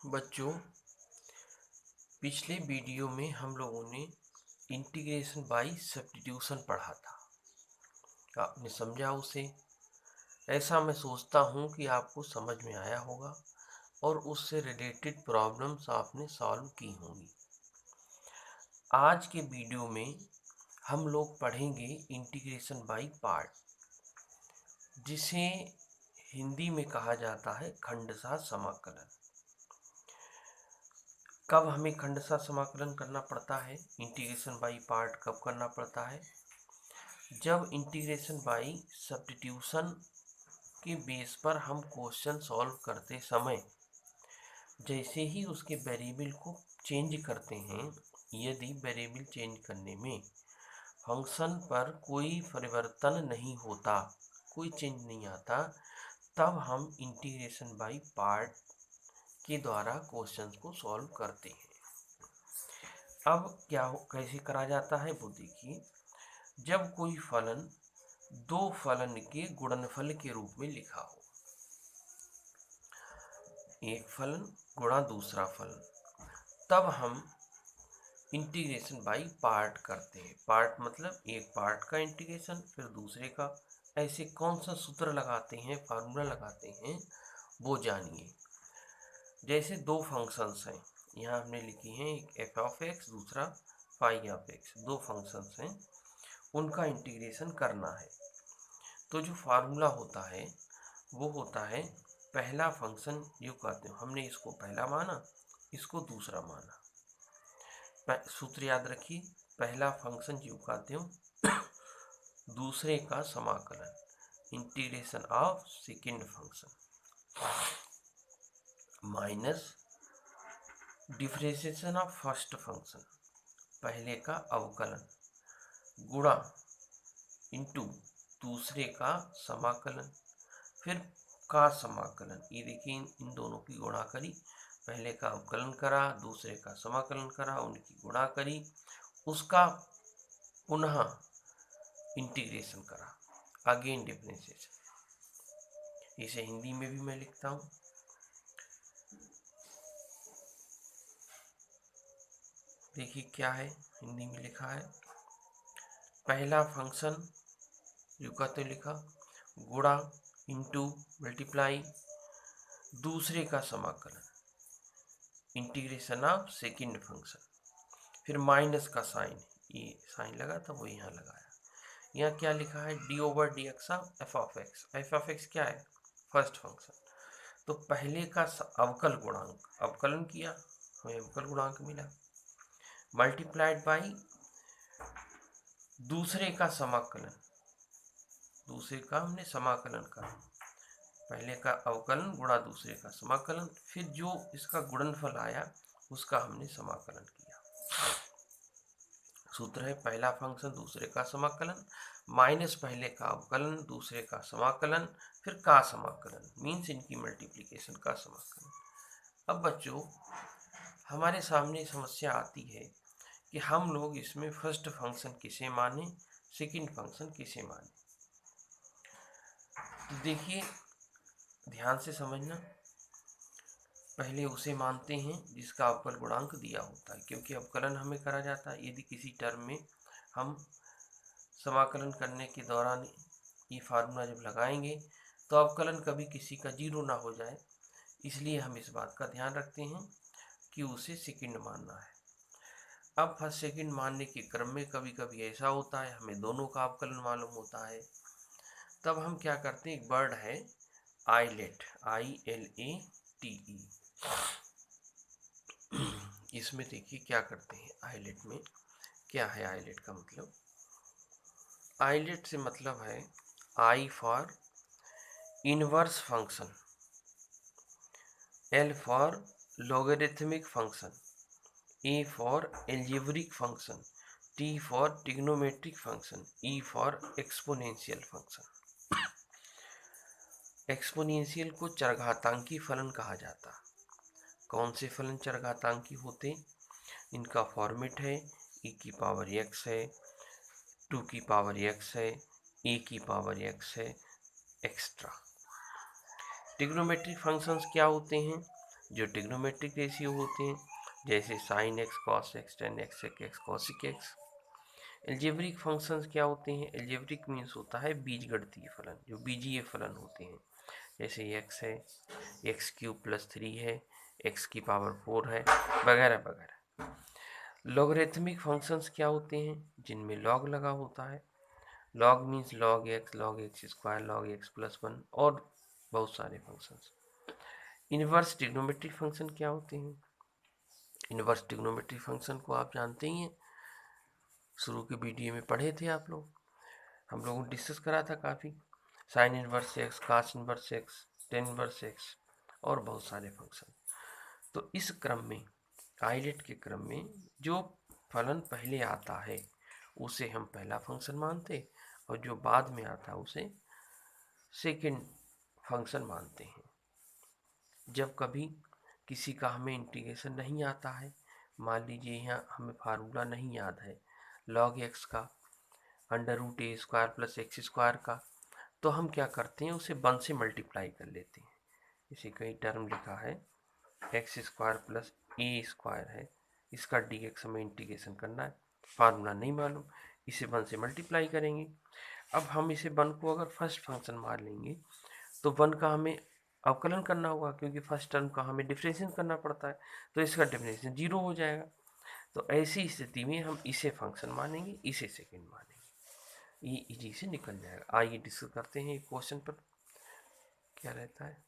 बच्चों, पिछले वीडियो में हम लोगों ने इंटीग्रेशन बाय सब्स्टिट्यूशन पढ़ा था। आपने समझा उसे? ऐसा मैं सोचता हूँ कि आपको समझ में आया होगा और उससे रिलेटेड प्रॉब्लम्स आपने सॉल्व की होंगी। आज के वीडियो में हम लोग पढ़ेंगे इंटीग्रेशन बाय पार्ट, जिसे हिंदी में कहा जाता है खंडशः समाकलन। कब हमें खंडशः समाकलन करना पड़ता है? इंटीग्रेशन बाय पार्ट कब करना पड़ता है? जब इंटीग्रेशन बाय सब्स्टिट्यूशन के बेस पर हम क्वेश्चन सॉल्व करते समय जैसे ही उसके वेरिएबल को चेंज करते हैं, यदि वेरिएबल चेंज करने में फंक्शन पर कोई परिवर्तन नहीं होता, कोई चेंज नहीं आता, तब हम इंटीग्रेशन बाय पार्ट के द्वारा क्वेश्चन को सॉल्व करते हैं। अब कैसे करा जाता है वो देखिए। जब कोई फलन दो फलन के गुणनफल के रूप में लिखा हो, एक फलन गुणा दूसरा फलन, तब हम इंटीग्रेशन बाय पार्ट करते हैं। पार्ट मतलब एक पार्ट का इंटीग्रेशन फिर दूसरे का। ऐसे कौन सा सूत्र लगाते हैं, फार्मूला लगाते हैं, वो जानिए। जैसे दो फंक्शंस हैं, यहाँ हमने लिखी हैं, एक एफ ऑफ एक्स, दूसरा फाई ऑफ एक्स। दो फंक्शंस हैं, उनका इंटीग्रेशन करना है। तो जो फार्मूला होता है वो होता है पहला फंक्शन जो कहते हैं, हमने इसको पहला माना, इसको दूसरा माना। सूत्र याद रखिए, पहला फंक्शन जो कहते हो दूसरे का समाकलन, integration of second function, minus differentiation of first function, पहले का अवकलन, गुणा इंटू दूसरे का समाकलन, फिर का समाकलन। ये देखिए, इन दोनों की गुणा करी, पहले का अवकलन करा, दूसरे का समाकलन करा, उनकी गुणा करी, उसका पुनः इंटीग्रेशन करा, अगेन डिफरेंशिएशन। इसे हिंदी में भी मैं लिखता हूँ। देखिए क्या है, हिंदी में लिखा है, पहला फंक्शन जो कहते लिखा, गुणा इंटू मल्टीप्लाई दूसरे का समाकलन, इंटीग्रेशन ऑफ सेकेंड फंक्शन, फिर माइनस का साइन, ये साइन लगा था वो यहाँ लगाया। यहाँ क्या लिखा है, D over D x of F of x. F of x क्या है? First function. तो पहले का अवकल गुणांक, अवकलन किया, हमें अवकल गुणांक मिला, मल्टीप्लाइड बाई दूसरे का समाकलन, दूसरे का हमने समाकलन करा, पहले का अवकलन गुणा दूसरे का समाकलन, फिर जो इसका गुणनफल आया उसका हमने समाकलन किया। सूत्र है पहला फंक्शन दूसरे का समाकलन माइनस पहले का अवकलन दूसरे का समाकलन फिर का समाकलन, मीन्स इनकी मल्टीप्लिकेशन का समाकलन। अब बच्चों, हमारे सामने समस्या आती है कि हम लोग इसमें फर्स्ट फंक्शन किसे माने, सेकंड फंक्शन किसे माने। तो देखिए, ध्यान से समझना, पहले उसे मानते हैं जिसका अवकल गुणांक दिया होता है, क्योंकि अवकलन हमें करा जाता है। यदि किसी टर्म में हम समाकलन करने के दौरान ये फार्मूला जब लगाएंगे तो अवकलन कभी किसी का जीरो ना हो जाए, इसलिए हम इस बात का ध्यान रखते हैं कि उसे सेकंड मानना है। अब फर्स्ट सेकंड मानने के क्रम में कभी कभी ऐसा होता है हमें दोनों का अवकलन मालूम होता है, तब हम क्या करते हैं, एक वर्ड है आइलेट, ILATE, इसमें देखिए क्या करते हैं। आइलेट में क्या है, आइलेट का मतलब, आइलेट से मतलब है I for inverse function, L for logarithmic function, A for algebraic function, T for trigonometric function, E for exponential function. Exponential को चरघातांकी फलन कहा जाता। कौन से फलन चरघातांकी होते? इनका फॉर्मेट है e की पावर x है, 2 की पावर x है, a की पावर x है, एक्स्ट्रा। ट्रिग्नोमेट्रिक फंक्शंस क्या होते हैं? जो ट्रिग्नोमेट्रिक रेशियो होते हैं, जैसे sine x cos x tan x sec x cosec x. Algebraic functions क्या होते हैं? एल्जेब्रिक मीन्स होता है बीजगणितीय फलन, जो बीजीय फलन होते हैं, जैसे एक्स है, एक्स क्यूब प्लस 3 है, एक्स की पावर 4 है, वगैरह वगैरह। लॉगरिथमिक फंक्शंस क्या होते हैं? जिनमें लॉग लगा होता है। Log means log x square, log x plus 1 और बहुत सारे फंक्शंस। इनवर्स ट्रिग्नोमेट्रिक फंक्शन क्या होते हैं? इनवर्स ट्रिग्नोमेट्रिक फंक्शन को आप जानते ही हैं, शुरू के वीडियो में पढ़े थे आप लोग, हम लोगों ने डिस्कस करा था काफ़ी। Sine inverse x, cos inverse x, tan inverse x और बहुत सारे फंक्शन। तो इस क्रम में, आइलेट के क्रम में जो फलन पहले आता है उसे हम पहला फंक्शन मानते, और जो बाद में आता है उसे सेकंड फंक्शन मानते हैं। जब कभी किसी का हमें इंटीग्रेशन नहीं आता है, मान लीजिए यहाँ हमें फार्मूला नहीं याद है लॉग एक्स का, अंडर रूट ए स्क्वायर प्लस एक्स स्क्वायर का, तो हम क्या करते हैं, उसे 1 से मल्टीप्लाई कर लेते हैं। इसे कई टर्म लिखा है, एक्स स्क्वायर प्लस ए स्क्वायर है, इसका डी एक्स हमें इंटीग्रेशन करना है, फार्मूला नहीं मालूम, इसे 1 से मल्टीप्लाई करेंगे। अब हम इसे 1 को अगर फर्स्ट फंक्शन मान लेंगे तो 1 का हमें अवकलन करना होगा, क्योंकि फर्स्ट टर्म का हमें डिफरेंशिएशन करना पड़ता है, तो इसका डिफरेंशिएशन 0 हो जाएगा। तो ऐसी स्थिति में हम इसे फंक्शन मानेंगे, इसे सेकंड मानेंगे, ये इजी से निकल जाएगा। आइए डिस्कस करते हैं क्वेश्चन पर क्या रहता है।